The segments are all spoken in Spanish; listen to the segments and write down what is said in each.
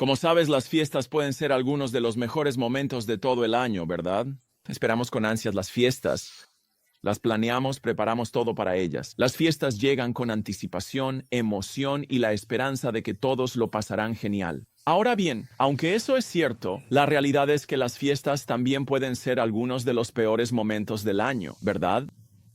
Como sabes, las fiestas pueden ser algunos de los mejores momentos de todo el año, ¿verdad? Esperamos con ansias las fiestas. Las planeamos, preparamos todo para ellas. Las fiestas llegan con anticipación, emoción y la esperanza de que todos lo pasarán genial. Ahora bien, aunque eso es cierto, la realidad es que las fiestas también pueden ser algunos de los peores momentos del año, ¿verdad?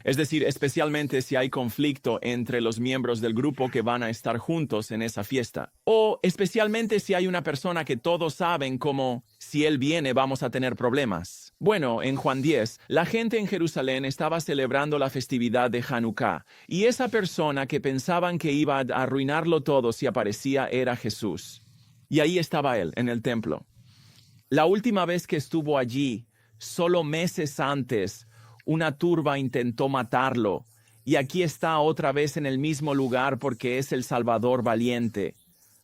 Es decir, especialmente si hay conflicto entre los miembros del grupo que van a estar juntos en esa fiesta. O especialmente si hay una persona que todos saben como, si él viene vamos a tener problemas. Bueno, en Juan 10, la gente en Jerusalén estaba celebrando la festividad de Hanukkah, y esa persona que pensaban que iba a arruinarlo todo si aparecía era Jesús. Y ahí estaba él, en el templo. La última vez que estuvo allí, solo meses antes, una turba intentó matarlo, y aquí está otra vez en el mismo lugar porque es el Salvador valiente.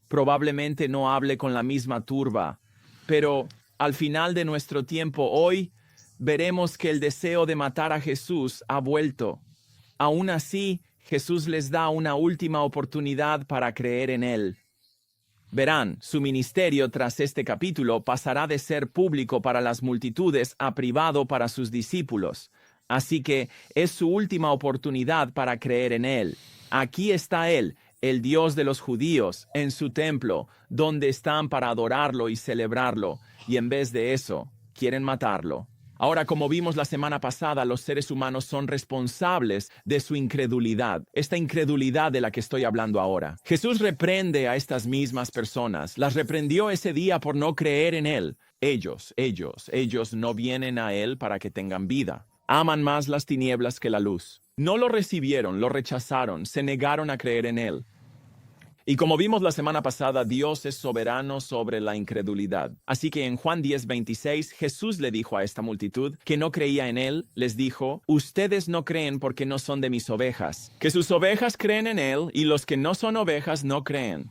Probablemente no hable con la misma turba, pero al final de nuestro tiempo hoy, veremos que el deseo de matar a Jesús ha vuelto. Aún así, Jesús les da una última oportunidad para creer en él. Verán, su ministerio tras este capítulo pasará de ser público para las multitudes a privado para sus discípulos. Así que es su última oportunidad para creer en él. Aquí está él, el Dios de los judíos, en su templo, donde están para adorarlo y celebrarlo, y en vez de eso, quieren matarlo. Ahora, como vimos la semana pasada, los seres humanos son responsables de su incredulidad, esta incredulidad de la que estoy hablando ahora. Jesús reprende a estas mismas personas, las reprendió ese día por no creer en él. Ellos no vienen a él para que tengan vida. Aman más las tinieblas que la luz. No lo recibieron, lo rechazaron, se negaron a creer en él. Y como vimos la semana pasada, Dios es soberano sobre la incredulidad. Así que en Juan 10:26, Jesús le dijo a esta multitud que no creía en él, les dijo, ustedes no creen porque no son de mis ovejas, que sus ovejas creen en él y los que no son ovejas no creen.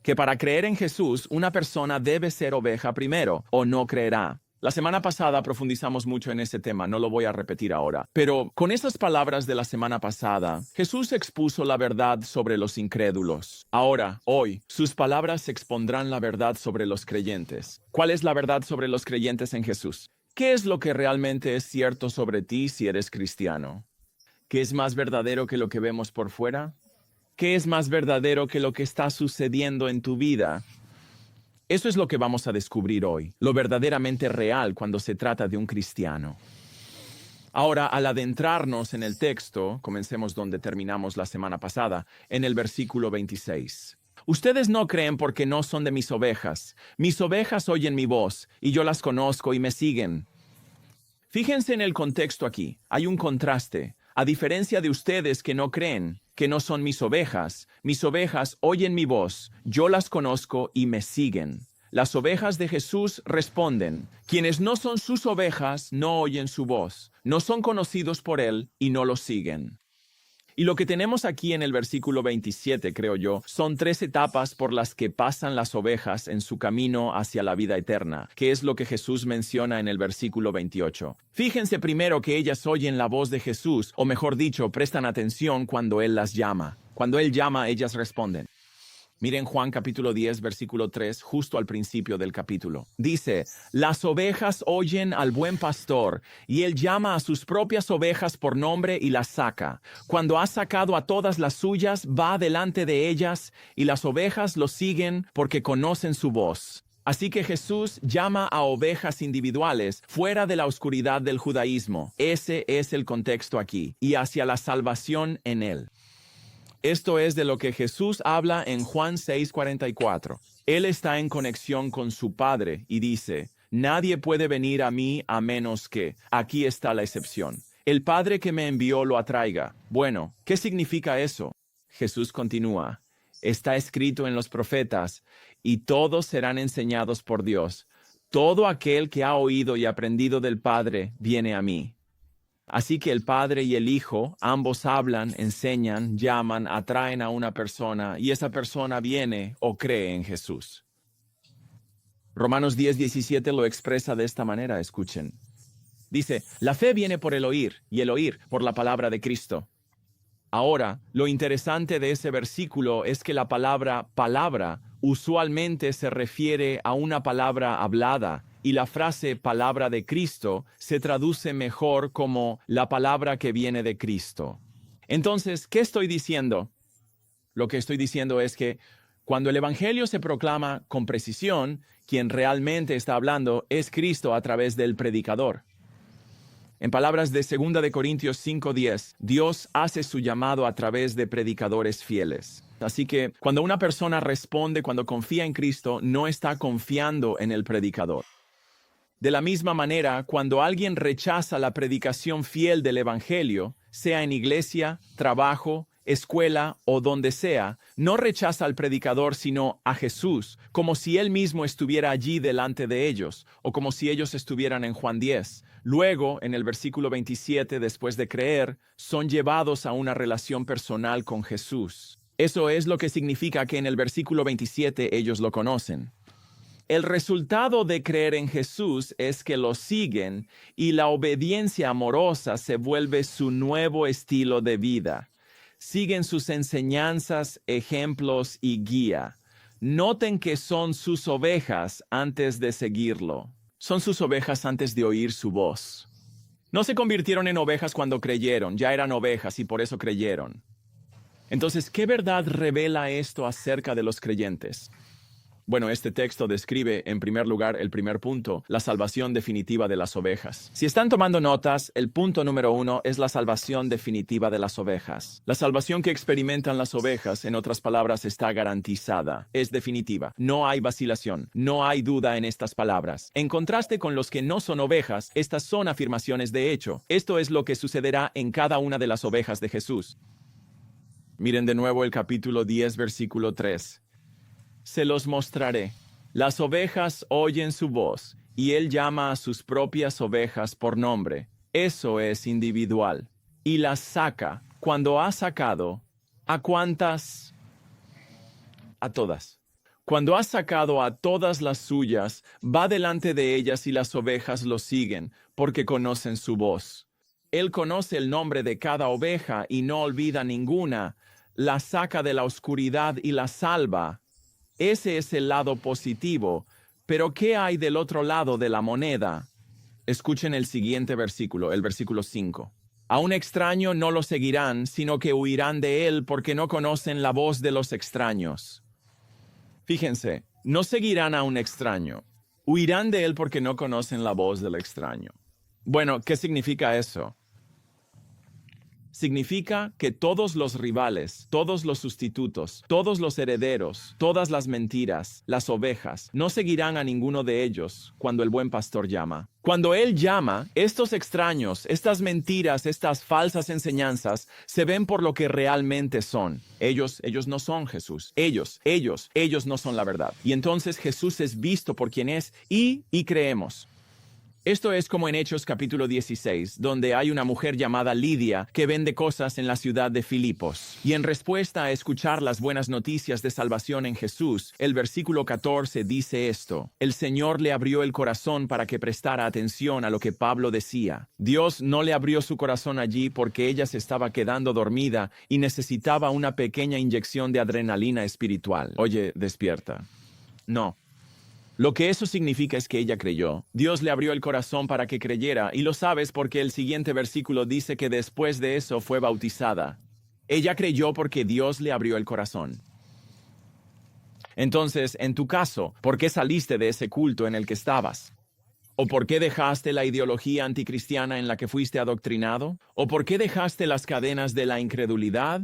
Que para creer en Jesús, una persona debe ser oveja primero o no creerá. La semana pasada profundizamos mucho en ese tema, no lo voy a repetir ahora. Pero con esas palabras de la semana pasada, Jesús expuso la verdad sobre los incrédulos. Ahora, hoy, sus palabras expondrán la verdad sobre los creyentes. ¿Cuál es la verdad sobre los creyentes en Jesús? ¿Qué es lo que realmente es cierto sobre ti si eres cristiano? ¿Qué es más verdadero que lo que vemos por fuera? ¿Qué es más verdadero que lo que está sucediendo en tu vida? Eso es lo que vamos a descubrir hoy, lo verdaderamente real cuando se trata de un cristiano. Ahora, al adentrarnos en el texto, comencemos donde terminamos la semana pasada, en el versículo 26. Ustedes no creen porque no son de mis ovejas. Mis ovejas oyen mi voz, y yo las conozco y me siguen. Fíjense en el contexto aquí, hay un contraste. A diferencia de ustedes que no creen, que no son mis ovejas oyen mi voz, yo las conozco y me siguen. Las ovejas de Jesús responden, quienes no son sus ovejas no oyen su voz, no son conocidos por él y no lo siguen. Y lo que tenemos aquí en el versículo 27, creo yo, son 3 etapas por las que pasan las ovejas en su camino hacia la vida eterna, que es lo que Jesús menciona en el versículo 28. Fíjense primero que ellas oyen la voz de Jesús, o mejor dicho, prestan atención cuando Él las llama. Cuando Él llama, ellas responden. Miren Juan capítulo 10, versículo 3, justo al principio del capítulo. Dice, las ovejas oyen al buen pastor, y él llama a sus propias ovejas por nombre y las saca. Cuando ha sacado a todas las suyas, va delante de ellas, y las ovejas lo siguen porque conocen su voz. Así que Jesús llama a ovejas individuales fuera de la oscuridad del judaísmo. Ese es el contexto aquí, y hacia la salvación en él. Esto es de lo que Jesús habla en Juan 6:44. Él está en conexión con su Padre y dice, nadie puede venir a mí a menos que, aquí está la excepción, el Padre que me envió lo atraiga. Bueno, ¿qué significa eso? Jesús continúa, está escrito en los profetas, y todos serán enseñados por Dios. Todo aquel que ha oído y aprendido del Padre viene a mí. Así que el Padre y el Hijo, ambos hablan, enseñan, llaman, atraen a una persona y esa persona viene o cree en Jesús. Romanos 10:17 lo expresa de esta manera, escuchen. Dice, la fe viene por el oír y el oír por la palabra de Cristo. Ahora, lo interesante de ese versículo es que la palabra usualmente se refiere a una palabra hablada, y la frase palabra de Cristo se traduce mejor como la palabra que viene de Cristo. Entonces, ¿qué estoy diciendo? Lo que estoy diciendo es que cuando el Evangelio se proclama con precisión, quien realmente está hablando es Cristo a través del predicador. En palabras de 2 de Corintios 5:10, Dios hace su llamado a través de predicadores fieles. Así que cuando una persona responde, cuando confía en Cristo, no está confiando en el predicador. De la misma manera, cuando alguien rechaza la predicación fiel del Evangelio, sea en iglesia, trabajo, escuela o donde sea, no rechaza al predicador sino a Jesús, como si él mismo estuviera allí delante de ellos, o como si ellos estuvieran en Juan 10. Luego, en el versículo 27, después de creer, son llevados a una relación personal con Jesús. Eso es lo que significa que en el versículo 27 ellos lo conocen. El resultado de creer en Jesús es que lo siguen y la obediencia amorosa se vuelve su nuevo estilo de vida. Siguen sus enseñanzas, ejemplos y guía. Noten que son sus ovejas antes de seguirlo. Son sus ovejas antes de oír su voz. No se convirtieron en ovejas cuando creyeron, ya eran ovejas y por eso creyeron. Entonces, ¿qué verdad revela esto acerca de los creyentes? Bueno, este texto describe, en primer lugar, el primer punto, la salvación definitiva de las ovejas. Si están tomando notas, el punto número 1 es la salvación definitiva de las ovejas. La salvación que experimentan las ovejas, en otras palabras, está garantizada, es definitiva. No hay vacilación, no hay duda en estas palabras. En contraste con los que no son ovejas, estas son afirmaciones de hecho. Esto es lo que sucederá en cada una de las ovejas de Jesús. Miren de nuevo el capítulo 10, versículo 3. Se los mostraré. Las ovejas oyen su voz, y él llama a sus propias ovejas por nombre. Eso es individual. Y las saca. Cuando ha sacado, ¿a cuántas? A todas. Cuando ha sacado a todas las suyas, va delante de ellas y las ovejas lo siguen, porque conocen su voz. Él conoce el nombre de cada oveja y no olvida ninguna. La saca de la oscuridad y la salva. Ese es el lado positivo, pero ¿qué hay del otro lado de la moneda? Escuchen el siguiente versículo, el versículo 5. A un extraño no lo seguirán, sino que huirán de él porque no conocen la voz de los extraños. Fíjense, no seguirán a un extraño, huirán de él porque no conocen la voz del extraño. Bueno, ¿qué significa eso? Significa que todos los rivales, todos los sustitutos, todos los herederos, todas las mentiras, las ovejas, no seguirán a ninguno de ellos cuando el buen pastor llama. Cuando él llama, estos extraños, estas mentiras, estas falsas enseñanzas, se ven por lo que realmente son. Ellos no son Jesús. Ellos no son la verdad. Y entonces Jesús es visto por quien es y creemos. Esto es como en Hechos capítulo 16, donde hay una mujer llamada Lidia que vende cosas en la ciudad de Filipos. Y en respuesta a escuchar las buenas noticias de salvación en Jesús, el versículo 14 dice esto: el Señor le abrió el corazón para que prestara atención a lo que Pablo decía. Dios no le abrió su corazón allí porque ella se estaba quedando dormida y necesitaba una pequeña inyección de adrenalina espiritual. Oye, despierta. No. Lo que eso significa es que ella creyó. Dios le abrió el corazón para que creyera, y lo sabes porque el siguiente versículo dice que después de eso fue bautizada. Ella creyó porque Dios le abrió el corazón. Entonces, en tu caso, ¿por qué saliste de ese culto en el que estabas? ¿O por qué dejaste la ideología anticristiana en la que fuiste adoctrinado? ¿O por qué dejaste las cadenas de la incredulidad?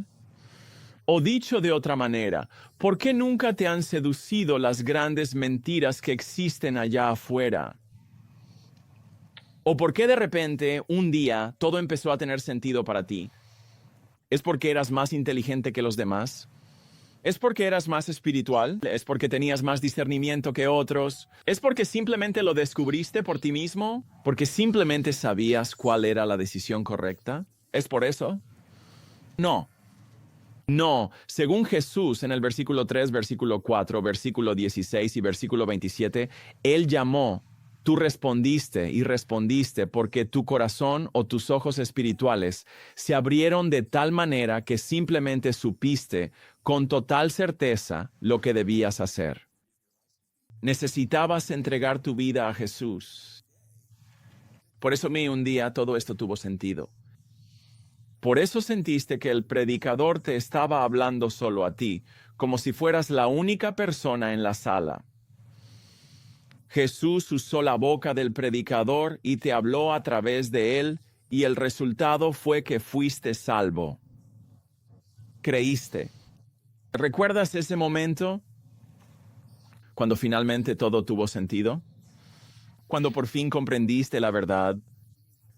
O dicho de otra manera, ¿por qué nunca te han seducido las grandes mentiras que existen allá afuera? ¿O por qué de repente, un día, todo empezó a tener sentido para ti? ¿Es porque eras más inteligente que los demás? ¿Es porque eras más espiritual? ¿Es porque tenías más discernimiento que otros? ¿Es porque simplemente lo descubriste por ti mismo? ¿Porque simplemente sabías cuál era la decisión correcta? ¿Es por eso? No. No, según Jesús en el versículo 3, versículo 4, versículo 16 y versículo 27, Él llamó Tú respondiste y respondiste porque tu corazón o tus ojos espirituales se abrieron de tal manera que simplemente supiste con total certeza lo que debías hacer. Necesitabas entregar tu vida a Jesús. Por eso un día todo esto tuvo sentido. Por eso sentiste que el predicador te estaba hablando solo a ti, como si fueras la única persona en la sala. Jesús usó la boca del predicador y te habló a través de él, y el resultado fue que fuiste salvo. Creíste. ¿Recuerdas ese momento? Cuando finalmente todo tuvo sentido. Cuando por fin comprendiste la verdad.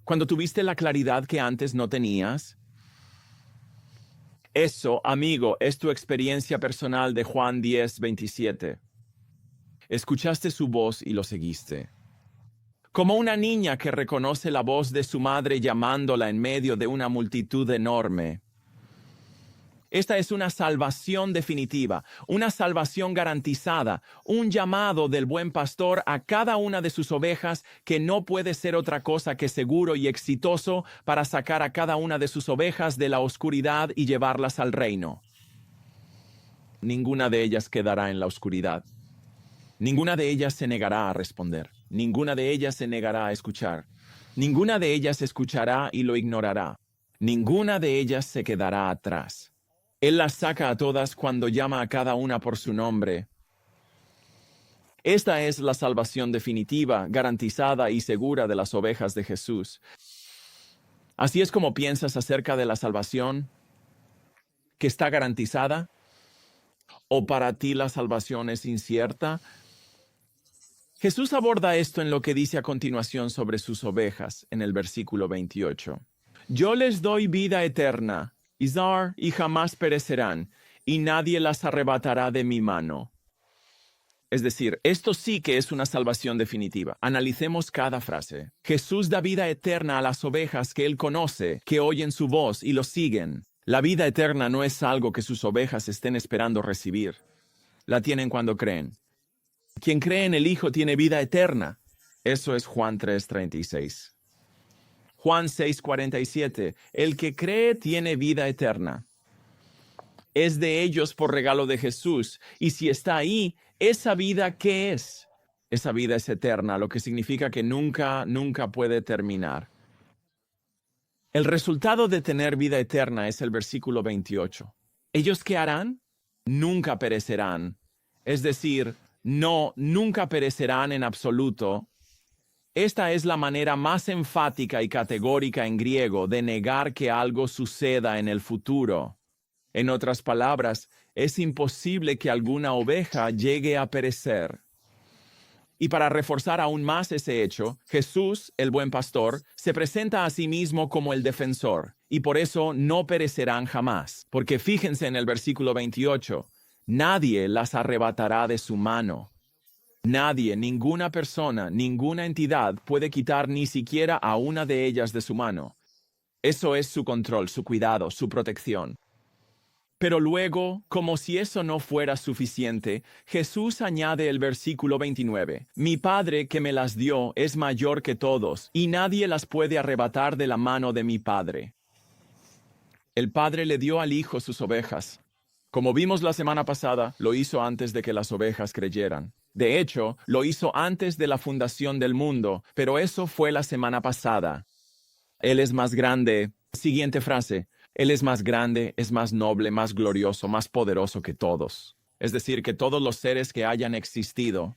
Cuando tuviste la claridad que antes no tenías. Eso, amigo, es tu experiencia personal de Juan 10:27. Escuchaste su voz y lo seguiste. Como una niña que reconoce la voz de su madre llamándola en medio de una multitud enorme. Esta es una salvación definitiva, una salvación garantizada, un llamado del buen pastor a cada una de sus ovejas que no puede ser otra cosa que seguro y exitoso para sacar a cada una de sus ovejas de la oscuridad y llevarlas al reino. Ninguna de ellas quedará en la oscuridad. Ninguna de ellas se negará a responder. Ninguna de ellas se negará a escuchar. Ninguna de ellas escuchará y lo ignorará. Ninguna de ellas se quedará atrás. Él las saca a todas cuando llama a cada una por su nombre. Esta es la salvación definitiva, garantizada y segura de las ovejas de Jesús. ¿Así es como piensas acerca de la salvación que está garantizada? ¿O para ti la salvación es incierta? Jesús aborda esto en lo que dice a continuación sobre sus ovejas, en el versículo 28. Yo les doy vida eterna, y jamás perecerán, y nadie las arrebatará de mi mano. Es decir, esto sí que es una salvación definitiva. Analicemos cada frase. Jesús da vida eterna a las ovejas que Él conoce, que oyen su voz y lo siguen. La vida eterna no es algo que sus ovejas estén esperando recibir. La tienen cuando creen. Quien cree en el Hijo tiene vida eterna. Eso es Juan 3:36. Juan 6:47. El que cree tiene vida eterna. Es de ellos por regalo de Jesús. Y si está ahí, ¿esa vida qué es? Esa vida es eterna, lo que significa que nunca puede terminar. El resultado de tener vida eterna es el versículo 28. ¿Ellos qué harán? Nunca perecerán. Es decir, nunca perecerán en absoluto. Esta es la manera más enfática y categórica en griego de negar que algo suceda en el futuro. En otras palabras, es imposible que alguna oveja llegue a perecer. Y para reforzar aún más ese hecho, Jesús, el buen pastor, se presenta a sí mismo como el defensor, y por eso no perecerán jamás. Porque fíjense en el versículo 28, nadie las arrebatará de su mano. Nadie, ninguna persona, ninguna entidad puede quitar ni siquiera a una de ellas de su mano. Eso es su control, su cuidado, su protección. Pero luego, como si eso no fuera suficiente, Jesús añade el versículo 29. Mi Padre que me las dio es mayor que todos, y nadie las puede arrebatar de la mano de mi Padre. El Padre le dio al Hijo sus ovejas. Como vimos la semana pasada, lo hizo antes de que las ovejas creyeran. De hecho, lo hizo antes de la fundación del mundo, pero eso fue la semana pasada. Él es más grande. Siguiente frase. Él es más grande, es más noble, más glorioso, más poderoso que todos. Es decir, que todos los seres que hayan existido.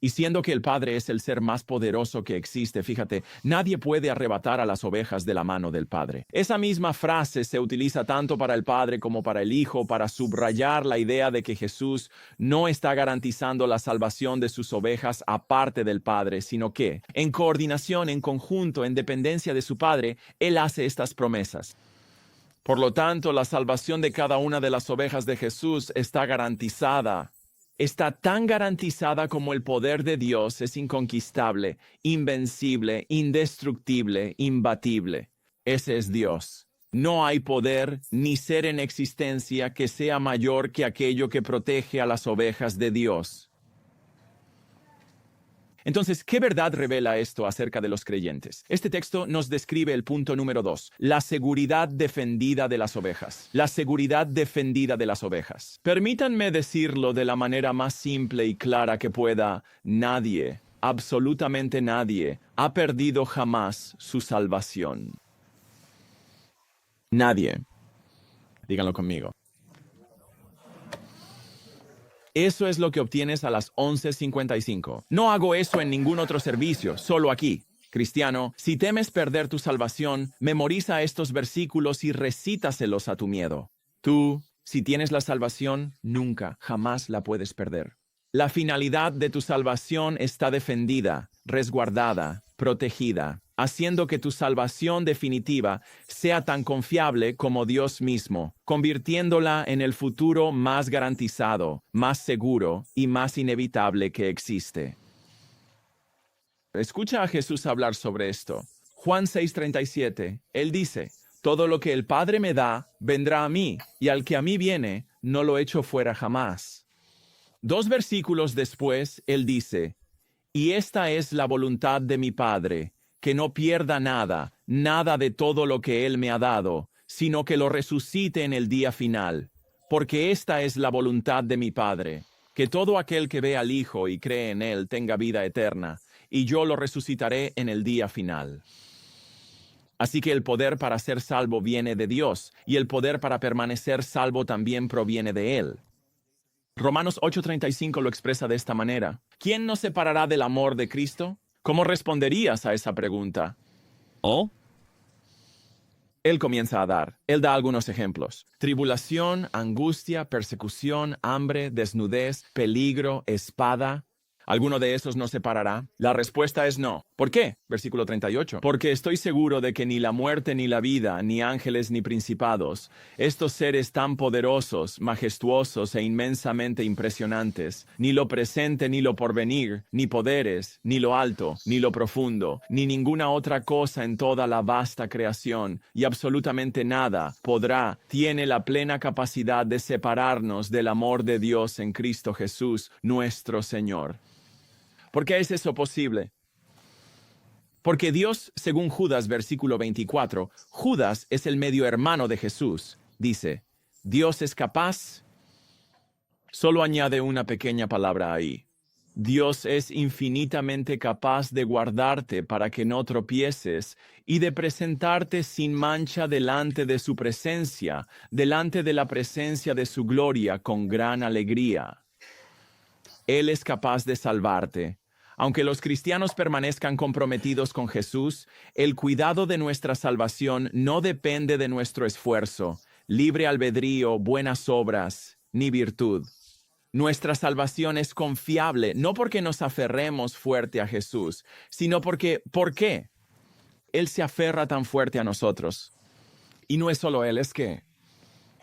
Y siendo que el Padre es el ser más poderoso que existe, fíjate, nadie puede arrebatar a las ovejas de la mano del Padre. Esa misma frase se utiliza tanto para el Padre como para el Hijo para subrayar la idea de que Jesús no está garantizando la salvación de sus ovejas aparte del Padre, sino que, en coordinación, en conjunto, en dependencia de su Padre, Él hace estas promesas. Por lo tanto, la salvación de cada una de las ovejas de Jesús está garantizada. Está tan garantizada como el poder de Dios es inconquistable, invencible, indestructible, imbatible. Ese es Dios. No hay poder ni ser en existencia que sea mayor que aquello que protege a las ovejas de Dios. Entonces, ¿qué verdad revela esto acerca de los creyentes? Este texto nos describe el punto número 2, la seguridad defendida de las ovejas. La seguridad defendida de las ovejas. Permítanme decirlo de la manera más simple y clara que pueda. Nadie, absolutamente nadie, ha perdido jamás su salvación. Nadie. Díganlo conmigo. Eso es lo que obtienes a las 11:55. No hago eso en ningún otro servicio, solo aquí. Cristiano, si temes perder tu salvación, memoriza estos versículos y recítaselos a tu miedo. Tú, si tienes la salvación, nunca, jamás la puedes perder. La finalidad de tu salvación está defendida, resguardada, protegida, haciendo que tu salvación definitiva sea tan confiable como Dios mismo, convirtiéndola en el futuro más garantizado, más seguro y más inevitable que existe. Escucha a Jesús hablar sobre esto. Juan 6:37, Él dice, «Todo lo que el Padre me da, vendrá a mí, y al que a mí viene, no lo echo fuera jamás». 2 versículos después, Él dice, «Y esta es la voluntad de mi Padre, que no pierda nada, nada de todo lo que Él me ha dado, sino que lo resucite en el día final. Porque esta es la voluntad de mi Padre, que todo aquel que ve al Hijo y cree en Él tenga vida eterna, y yo lo resucitaré en el día final». Así que el poder para ser salvo viene de Dios, y el poder para permanecer salvo también proviene de Él. Romanos 8:35 lo expresa de esta manera. ¿Quién nos separará del amor de Cristo? ¿Cómo responderías a esa pregunta? ¿Oh? Él comienza a dar. Él da algunos ejemplos. Tribulación, angustia, persecución, hambre, desnudez, peligro, espada. ¿Alguno de esos nos separará? La respuesta es no. ¿Por qué? Versículo 38. Porque estoy seguro de que ni la muerte ni la vida, ni ángeles ni principados, estos seres tan poderosos, majestuosos e inmensamente impresionantes, ni lo presente ni lo porvenir, ni poderes, ni lo alto, ni lo profundo, ni ninguna otra cosa en toda la vasta creación, y absolutamente nada, tiene la plena capacidad de separarnos del amor de Dios en Cristo Jesús, nuestro Señor. ¿Por qué es eso posible? Porque Dios, según Judas, versículo 24, Judas es el medio hermano de Jesús. Dice, Dios es capaz. Solo añade una pequeña palabra ahí. Dios es infinitamente capaz de guardarte para que no tropieces y de presentarte sin mancha delante de su presencia, delante de la presencia de su gloria con gran alegría. Él es capaz de salvarte. Aunque los cristianos permanezcan comprometidos con Jesús, el cuidado de nuestra salvación no depende de nuestro esfuerzo, libre albedrío, buenas obras, ni virtud. Nuestra salvación es confiable, no porque nos aferremos fuerte a Jesús, sino porque, ¿por qué? Él se aferra tan fuerte a nosotros. Y no es solo Él, es que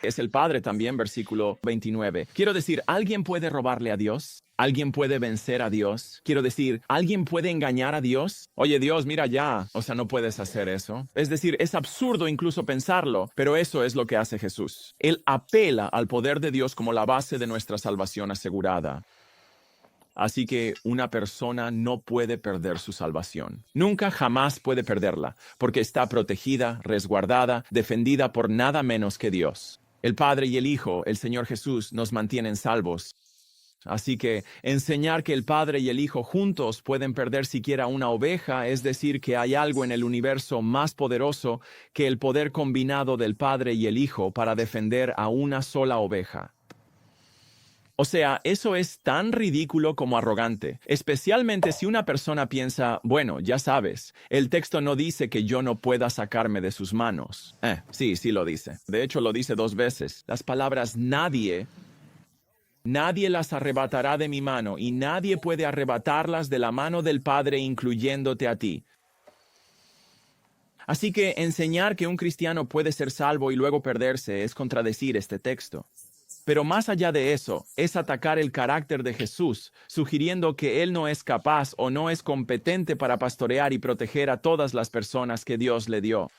es el Padre también, versículo 29. Quiero decir, ¿alguien puede robarle a Dios? ¿Alguien puede vencer a Dios? Quiero decir, ¿alguien puede engañar a Dios? Oye, Dios, mira ya. O sea, no puedes hacer eso. Es decir, es absurdo incluso pensarlo, pero eso es lo que hace Jesús. Él apela al poder de Dios como la base de nuestra salvación asegurada. Así que una persona no puede perder su salvación. Nunca, jamás puede perderla, porque está protegida, resguardada, defendida por nada menos que Dios. El Padre y el Hijo, el Señor Jesús, nos mantienen salvos. Así que enseñar que el Padre y el Hijo juntos pueden perder siquiera una oveja, es decir, que hay algo en el universo más poderoso que el poder combinado del Padre y el Hijo para defender a una sola oveja. O sea, eso es tan ridículo como arrogante, especialmente si una persona piensa, bueno, ya sabes, el texto no dice que yo no pueda sacarme de sus manos. Sí lo dice. De hecho, lo dice 2 veces. Las palabras nadie las arrebatará de mi mano y nadie puede arrebatarlas de la mano del Padre, incluyéndote a ti. Así que enseñar que un cristiano puede ser salvo y luego perderse es contradecir este texto. Pero más allá de eso, es atacar el carácter de Jesús, sugiriendo que Él no es capaz o no es competente para pastorear y proteger a todas las personas que Dios le dio.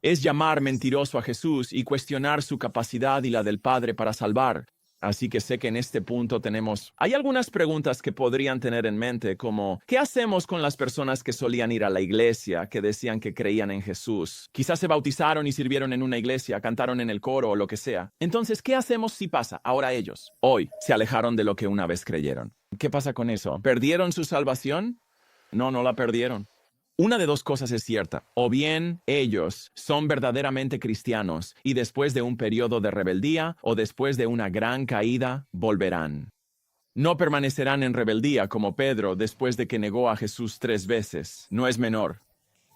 Es llamar mentiroso a Jesús y cuestionar su capacidad y la del Padre para salvar. Así que sé que en este punto hay algunas preguntas que podrían tener en mente, como ¿qué hacemos con las personas que solían ir a la iglesia, que decían que creían en Jesús? Quizás se bautizaron y sirvieron en una iglesia, cantaron en el coro o lo que sea. Entonces, ¿qué hacemos si pasa? Ahora ellos, hoy, se alejaron de lo que una vez creyeron. ¿Qué pasa con eso? ¿Perdieron su salvación? No, no la perdieron. Una de dos cosas es cierta: o bien ellos son verdaderamente cristianos y después de un periodo de rebeldía o después de una gran caída, volverán. No permanecerán en rebeldía como Pedro después de que negó a Jesús 3 veces. No es menor.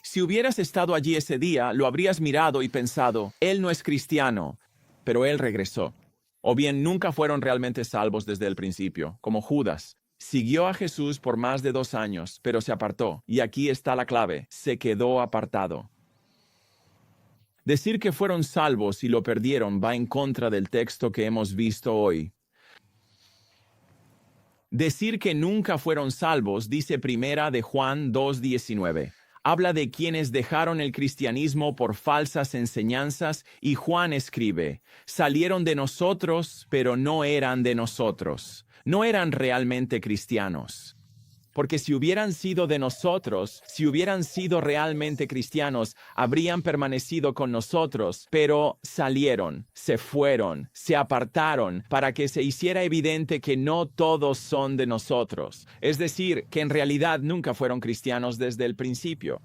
Si hubieras estado allí ese día, lo habrías mirado y pensado, él no es cristiano, pero él regresó. O bien nunca fueron realmente salvos desde el principio, como Judas. Siguió a Jesús por más de 2 años, pero se apartó. Y aquí está la clave: se quedó apartado. Decir que fueron salvos y lo perdieron va en contra del texto que hemos visto hoy. Decir que nunca fueron salvos, dice Primera de Juan 2:19. Habla de quienes dejaron el cristianismo por falsas enseñanzas, y Juan escribe: salieron de nosotros, pero no eran de nosotros. No eran realmente cristianos. Porque si hubieran sido de nosotros, si hubieran sido realmente cristianos, habrían permanecido con nosotros, pero salieron, se fueron, se apartaron para que se hiciera evidente que no todos son de nosotros. Es decir, que en realidad nunca fueron cristianos desde el principio.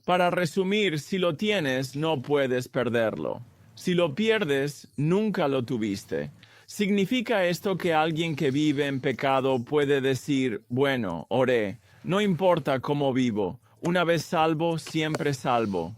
Para resumir, si lo tienes, no puedes perderlo. Si lo pierdes, nunca lo tuviste. ¿Significa esto que alguien que vive en pecado puede decir, bueno, oré, no importa cómo vivo, una vez salvo, siempre salvo?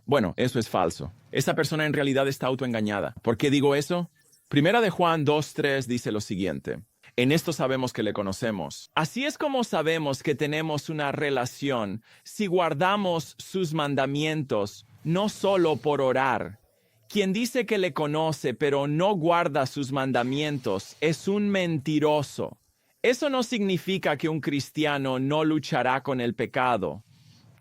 Bueno, eso es falso. Esa persona en realidad está autoengañada. ¿Por qué digo eso? Primera de Juan 2:3 dice lo siguiente: en esto sabemos que le conocemos. Así es como sabemos que tenemos una relación, si guardamos sus mandamientos, no solo por orar. Quien dice que le conoce pero no guarda sus mandamientos es un mentiroso. Eso no significa que un cristiano no luchará con el pecado.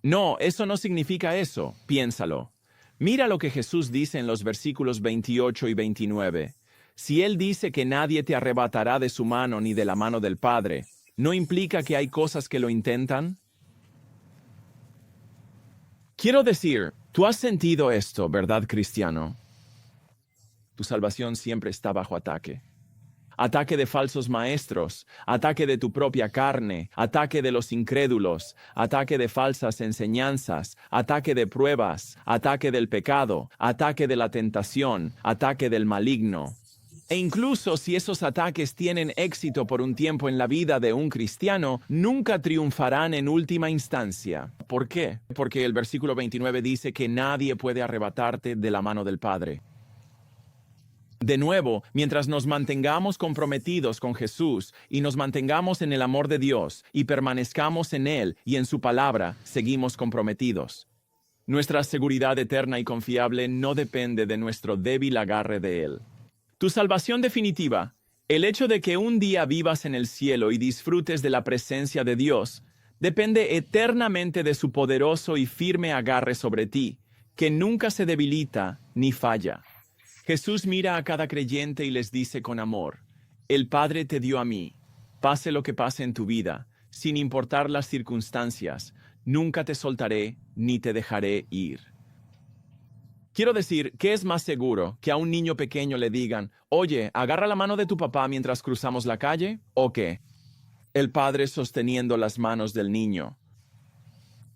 No, eso no significa eso. Piénsalo. Mira lo que Jesús dice en los versículos 28 y 29. Si Él dice que nadie te arrebatará de su mano ni de la mano del Padre, ¿no implica que hay cosas que lo intentan? Quiero decir, tú has sentido esto, ¿verdad, cristiano? Tu salvación siempre está bajo ataque. Ataque de falsos maestros, ataque de tu propia carne, ataque de los incrédulos, ataque de falsas enseñanzas, ataque de pruebas, ataque del pecado, ataque de la tentación, ataque del maligno. E incluso si esos ataques tienen éxito por un tiempo en la vida de un cristiano, nunca triunfarán en última instancia. ¿Por qué? Porque el versículo 29 dice que nadie puede arrebatarte de la mano del Padre. De nuevo, mientras nos mantengamos comprometidos con Jesús y nos mantengamos en el amor de Dios y permanezcamos en Él y en su palabra, seguimos comprometidos. Nuestra seguridad eterna y confiable no depende de nuestro débil agarre de Él. Tu salvación definitiva, el hecho de que un día vivas en el cielo y disfrutes de la presencia de Dios, depende eternamente de su poderoso y firme agarre sobre ti, que nunca se debilita ni falla. Jesús mira a cada creyente y les dice con amor: el Padre te dio a mí. Pase lo que pase en tu vida, sin importar las circunstancias, nunca te soltaré ni te dejaré ir. Quiero decir, ¿qué es más seguro? ¿Que a un niño pequeño le digan, oye, agarra la mano de tu papá mientras cruzamos la calle? ¿O qué? El padre sosteniendo las manos del niño.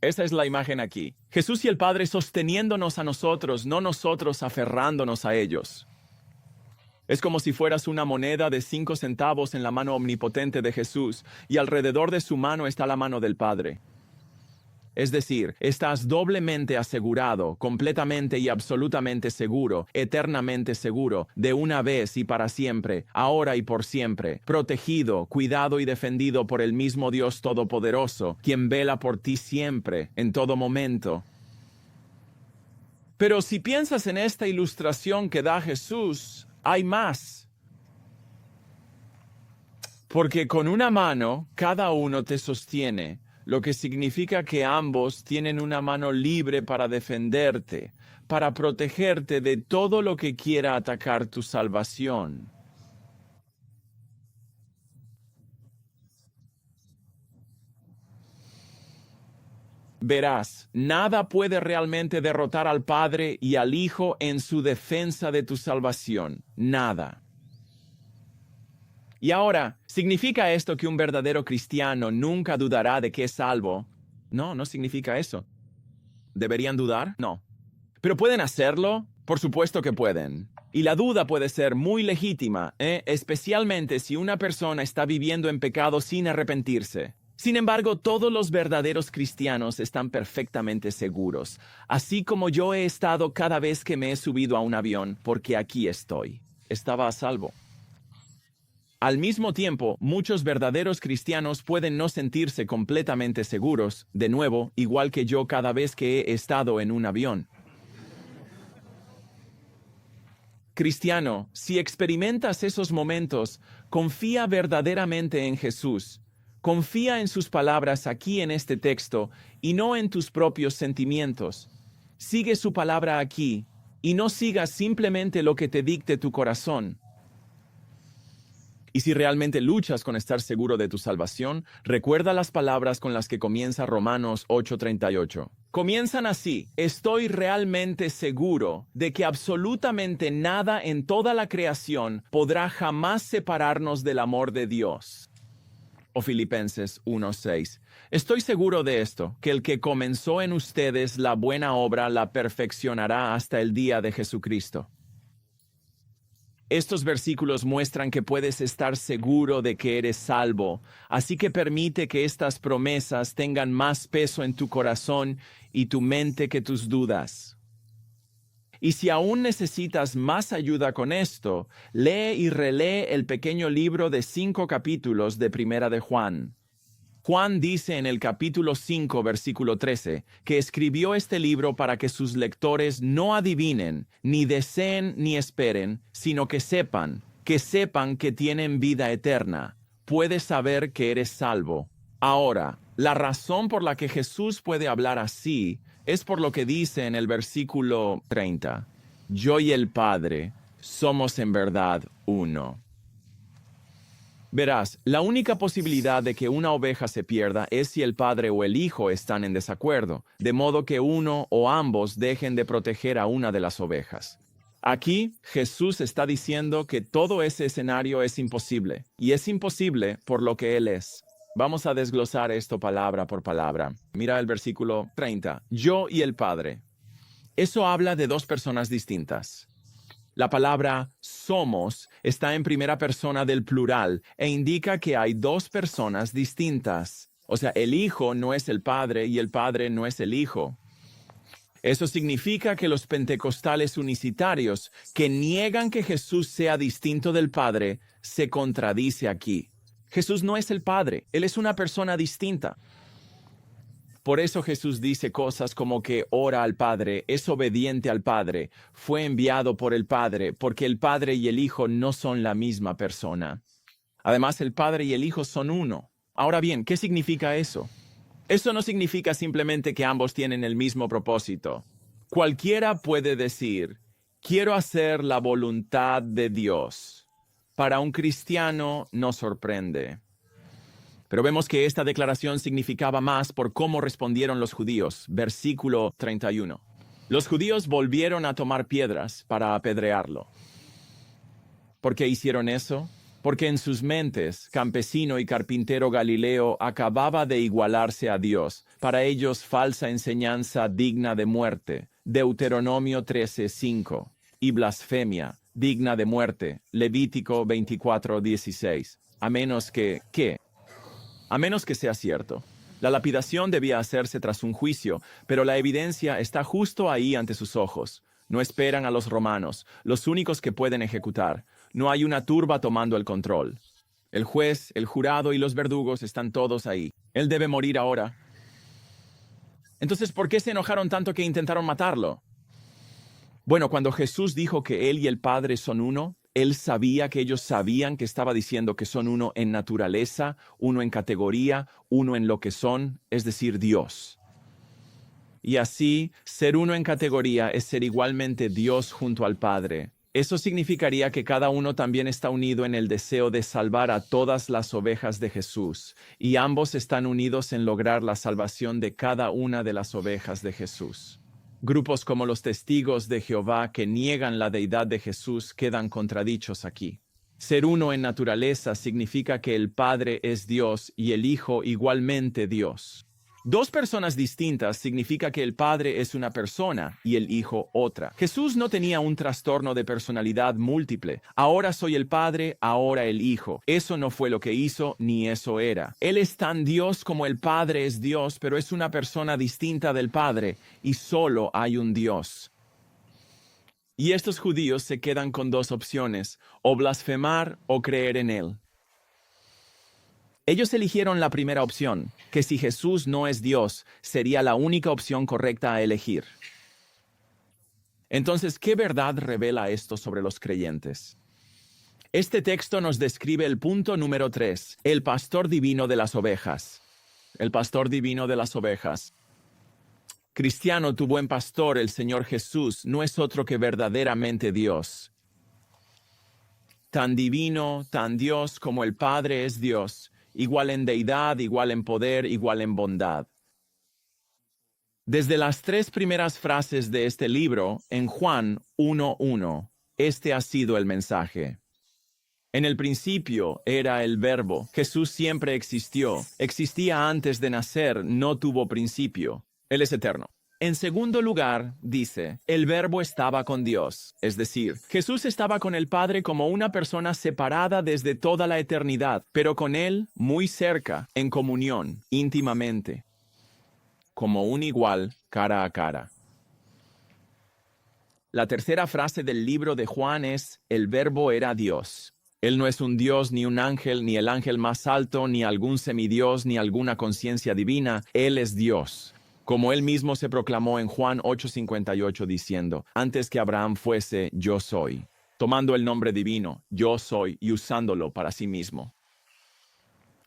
Esa es la imagen aquí. Jesús y el Padre sosteniéndonos a nosotros, no nosotros aferrándonos a ellos. Es como si fueras una moneda de 5 centavos en la mano omnipotente de Jesús y alrededor de su mano está la mano del Padre. Es decir, estás doblemente asegurado, completamente y absolutamente seguro, eternamente seguro, de una vez y para siempre, ahora y por siempre, protegido, cuidado y defendido por el mismo Dios Todopoderoso, quien vela por ti siempre, en todo momento. Pero si piensas en esta ilustración que da Jesús, hay más. Porque con una mano cada uno te sostiene, lo que significa que ambos tienen una mano libre para defenderte, para protegerte de todo lo que quiera atacar tu salvación. Verás, nada puede realmente derrotar al Padre y al Hijo en su defensa de tu salvación. Nada. Y ahora, ¿significa esto que un verdadero cristiano nunca dudará de que es salvo? No, no significa eso. ¿Deberían dudar? No. ¿Pero pueden hacerlo? Por supuesto que pueden. Y la duda puede ser muy legítima, especialmente si una persona está viviendo en pecado sin arrepentirse. Sin embargo, todos los verdaderos cristianos están perfectamente seguros, así como yo he estado cada vez que me he subido a un avión, porque aquí estoy. Estaba a salvo. Al mismo tiempo, muchos verdaderos cristianos pueden no sentirse completamente seguros, de nuevo, igual que yo cada vez que he estado en un avión. Cristiano, si experimentas esos momentos, confía verdaderamente en Jesús. Confía en sus palabras aquí en este texto y no en tus propios sentimientos. Sigue su palabra aquí y no sigas simplemente lo que te dicte tu corazón. Y si realmente luchas con estar seguro de tu salvación, recuerda las palabras con las que comienza Romanos 8:38. Comienzan así: estoy realmente seguro de que absolutamente nada en toda la creación podrá jamás separarnos del amor de Dios. O Filipenses 1:6. Estoy seguro de esto, que el que comenzó en ustedes la buena obra la perfeccionará hasta el día de Jesucristo. Estos versículos muestran que puedes estar seguro de que eres salvo, así que permite que estas promesas tengan más peso en tu corazón y tu mente que tus dudas. Y si aún necesitas más ayuda con esto, lee y relee el pequeño libro de 5 capítulos de Primera de Juan. Juan dice en el capítulo 5, versículo 13, que escribió este libro para que sus lectores no adivinen, ni deseen, ni esperen, sino que sepan que tienen vida eterna. Puedes saber que eres salvo. Ahora, la razón por la que Jesús puede hablar así es por lo que dice en el versículo 30. Yo y el Padre somos en verdad uno. Verás, la única posibilidad de que una oveja se pierda es si el padre o el hijo están en desacuerdo, de modo que uno o ambos dejen de proteger a una de las ovejas. Aquí, Jesús está diciendo que todo ese escenario es imposible, y es imposible por lo que Él es. Vamos a desglosar esto palabra por palabra. Mira el versículo 30. Yo y el Padre. Eso habla de dos personas distintas. La palabra somos está en primera persona del plural e indica que hay dos personas distintas. O sea, el Hijo no es el Padre y el Padre no es el Hijo. Eso significa que los pentecostales unicitarios que niegan que Jesús sea distinto del Padre se contradice aquí. Jesús no es el Padre, Él es una persona distinta. Por eso Jesús dice cosas como que ora al Padre, es obediente al Padre, fue enviado por el Padre, porque el Padre y el Hijo no son la misma persona. Además, el Padre y el Hijo son uno. Ahora bien, ¿qué significa eso? Eso no significa simplemente que ambos tienen el mismo propósito. Cualquiera puede decir, quiero hacer la voluntad de Dios. Para un cristiano no sorprende. Pero vemos que esta declaración significaba más por cómo respondieron los judíos. Versículo 31. Los judíos volvieron a tomar piedras para apedrearlo. ¿Por qué hicieron eso? Porque en sus mentes, campesino y carpintero Galileo acababa de igualarse a Dios. Para ellos, falsa enseñanza digna de muerte. Deuteronomio 13:5. Y blasfemia digna de muerte. Levítico 24:16. A menos que, ¿qué? A menos que sea cierto. La lapidación debía hacerse tras un juicio, pero la evidencia está justo ahí ante sus ojos. No esperan a los romanos, los únicos que pueden ejecutar. No hay una turba tomando el control. El juez, el jurado y los verdugos están todos ahí. Él debe morir ahora. Entonces, ¿por qué se enojaron tanto que intentaron matarlo? Bueno, cuando Jesús dijo que Él y el Padre son uno, Él sabía que ellos sabían que estaba diciendo que son uno en naturaleza, uno en categoría, uno en lo que son, es decir, Dios. Y así, ser uno en categoría es ser igualmente Dios junto al Padre. Eso significaría que cada uno también está unido en el deseo de salvar a todas las ovejas de Jesús, y ambos están unidos en lograr la salvación de cada una de las ovejas de Jesús. Grupos como los testigos de Jehová que niegan la deidad de Jesús quedan contradichos aquí. Ser uno en naturaleza significa que el Padre es Dios y el Hijo igualmente Dios. Dos personas distintas significa que el Padre es una persona y el Hijo otra. Jesús no tenía un trastorno de personalidad múltiple. Ahora soy el Padre, ahora el Hijo. Eso no fue lo que hizo, ni eso era. Él es tan Dios como el Padre es Dios, pero es una persona distinta del Padre, y solo hay un Dios. Y estos judíos se quedan con dos opciones, o blasfemar o creer en Él. Ellos eligieron la primera opción, que si Jesús no es Dios, sería la única opción correcta a elegir. Entonces, ¿qué verdad revela esto sobre los creyentes? Este texto nos describe el punto número 3, el pastor divino de las ovejas. El pastor divino de las ovejas. Cristiano, tu buen pastor, el Señor Jesús, no es otro que verdaderamente Dios. Tan divino, tan Dios como el Padre es Dios, igual en deidad, igual en poder, igual en bondad. Desde las 3 primeras frases de este libro, en Juan 1:1, este ha sido el mensaje. En el principio era el Verbo. Jesús siempre existió. Existía antes de nacer, no tuvo principio. Él es eterno. En segundo lugar, dice, el Verbo estaba con Dios, es decir, Jesús estaba con el Padre como una persona separada desde toda la eternidad, pero con Él muy cerca, en comunión, íntimamente, como un igual, cara a cara. La tercera frase del libro de Juan es, el Verbo era Dios. Él no es un Dios, ni un ángel, ni el ángel más alto, ni algún semidios, ni alguna conciencia divina. Él es Dios. Como él mismo se proclamó en Juan 8:58 diciendo, antes que Abraham fuese, yo soy, tomando el nombre divino, yo soy, y usándolo para sí mismo.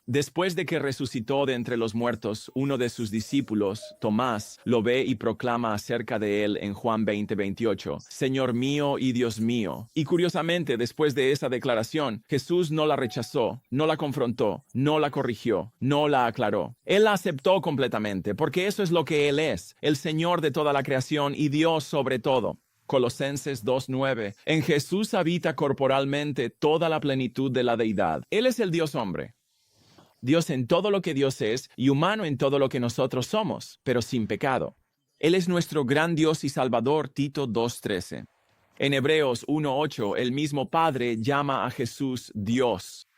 Después de que resucitó de entre los muertos, uno de sus discípulos, Tomás, lo ve y proclama acerca de él en Juan 20:28, Señor mío y Dios mío. Y curiosamente, después de esa declaración, Jesús no la rechazó, no la confrontó, no la corrigió, no la aclaró. Él la aceptó completamente, porque eso es lo que Él es, el Señor de toda la creación y Dios sobre todo. Colosenses 2:9. En Jesús habita corporalmente toda la plenitud de la deidad. Él es el Dios hombre. Dios en todo lo que Dios es y humano en todo lo que nosotros somos, pero sin pecado. Él es nuestro gran Dios y Salvador, Tito 2:13. En Hebreos 1:8, el mismo Padre llama a Jesús Dios.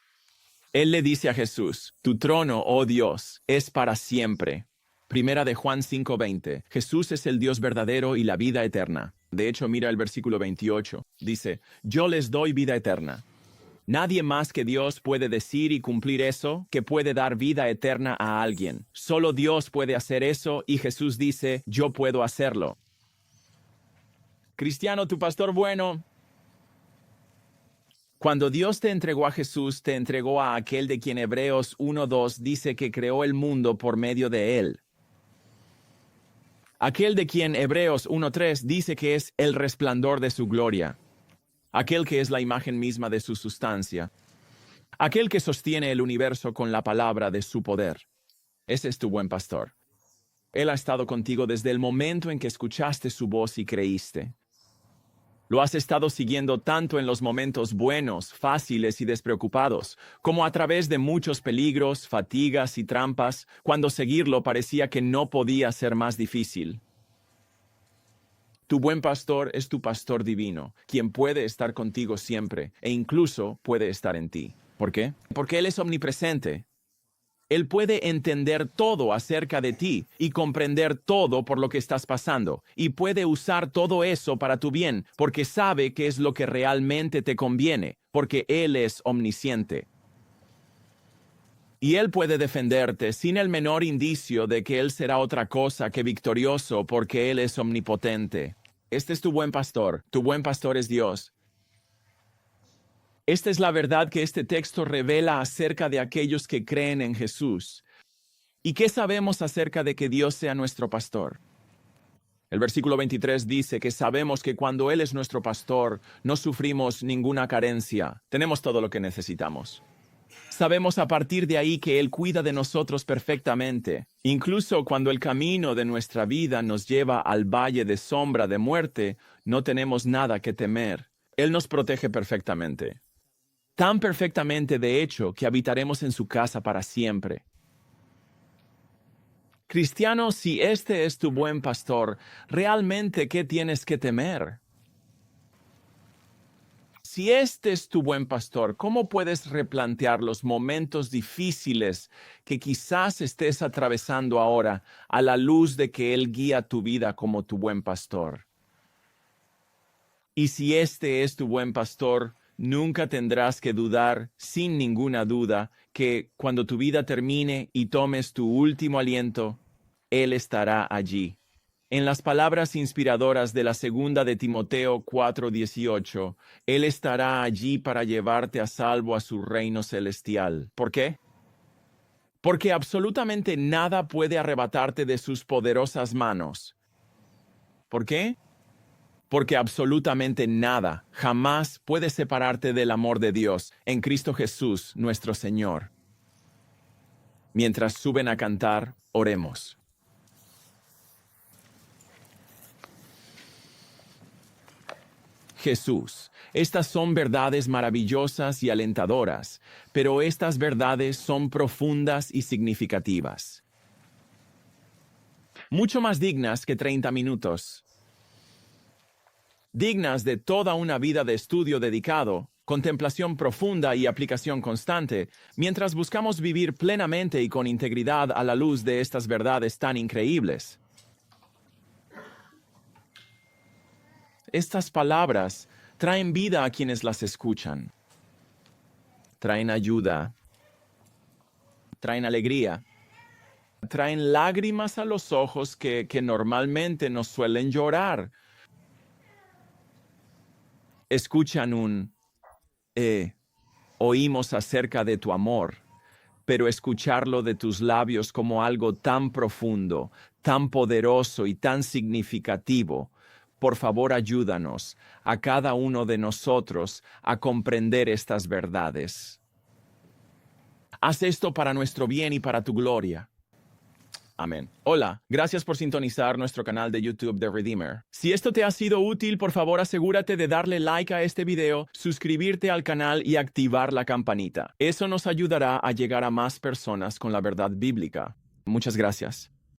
Él le dice a Jesús, tu trono, oh Dios, es para siempre. Primera de Juan 5:20, Jesús es el Dios verdadero y la vida eterna. De hecho, mira el versículo 28, dice, yo les doy vida eterna. Nadie más que Dios puede decir y cumplir eso, que puede dar vida eterna a alguien. Solo Dios puede hacer eso y Jesús dice, yo puedo hacerlo. Cristiano, tu pastor bueno. Cuando Dios te entregó a Jesús, te entregó a aquel de quien Hebreos 1:2 dice que creó el mundo por medio de él. Aquel de quien Hebreos 1:3 dice que es el resplandor de su gloria. Aquel que es la imagen misma de su sustancia, aquel que sostiene el universo con la palabra de su poder. Ese es tu buen pastor. Él ha estado contigo desde el momento en que escuchaste su voz y creíste. Lo has estado siguiendo tanto en los momentos buenos, fáciles y despreocupados, como a través de muchos peligros, fatigas y trampas, cuando seguirlo parecía que no podía ser más difícil. Tu buen pastor es tu pastor divino, quien puede estar contigo siempre e incluso puede estar en ti. ¿Por qué? Porque Él es omnipresente. Él puede entender todo acerca de ti y comprender todo por lo que estás pasando, y puede usar todo eso para tu bien, porque sabe qué es lo que realmente te conviene, porque Él es omnisciente. Y Él puede defenderte sin el menor indicio de que Él será otra cosa que victorioso porque Él es omnipotente. Este es tu buen pastor es Dios. Esta es la verdad que este texto revela acerca de aquellos que creen en Jesús. ¿Y qué sabemos acerca de que Dios sea nuestro pastor? El versículo 23 dice que sabemos que cuando Él es nuestro pastor, no sufrimos ninguna carencia. Tenemos todo lo que necesitamos. Sabemos a partir de ahí que Él cuida de nosotros perfectamente. Incluso cuando el camino de nuestra vida nos lleva al valle de sombra de muerte, no tenemos nada que temer. Él nos protege perfectamente. Tan perfectamente, de hecho, que habitaremos en su casa para siempre. Cristiano, si este es tu buen pastor, ¿realmente qué tienes que temer? Si este es tu buen pastor, ¿cómo puedes replantear los momentos difíciles que quizás estés atravesando ahora a la luz de que Él guía tu vida como tu buen pastor? Y si este es tu buen pastor, nunca tendrás que dudar, sin ninguna duda, que cuando tu vida termine y tomes tu último aliento, Él estará allí. En las palabras inspiradoras de la segunda de Timoteo 4:18, Él estará allí para llevarte a salvo a su reino celestial. ¿Por qué? Porque absolutamente nada puede arrebatarte de sus poderosas manos. ¿Por qué? Porque absolutamente nada jamás puede separarte del amor de Dios en Cristo Jesús, nuestro Señor. Mientras suben a cantar, oremos. Jesús, estas son verdades maravillosas y alentadoras, pero estas verdades son profundas y significativas. Mucho más dignas que 30 minutos. Dignas de toda una vida de estudio dedicado, contemplación profunda y aplicación constante, mientras buscamos vivir plenamente y con integridad a la luz de estas verdades tan increíbles. Estas palabras traen vida a quienes las escuchan. Traen ayuda. Traen alegría. Traen lágrimas a los ojos que normalmente nos suelen llorar. Escuchan oímos acerca de tu amor, pero escucharlo de tus labios como algo tan profundo, tan poderoso y tan significativo. Por favor, ayúdanos a cada uno de nosotros a comprender estas verdades. Haz esto para nuestro bien y para tu gloria. Amén. Hola, gracias por sintonizar nuestro canal de YouTube de Redeemer. Si esto te ha sido útil, por favor asegúrate de darle like a este video, suscribirte al canal y activar la campanita. Eso nos ayudará a llegar a más personas con la verdad bíblica. Muchas gracias.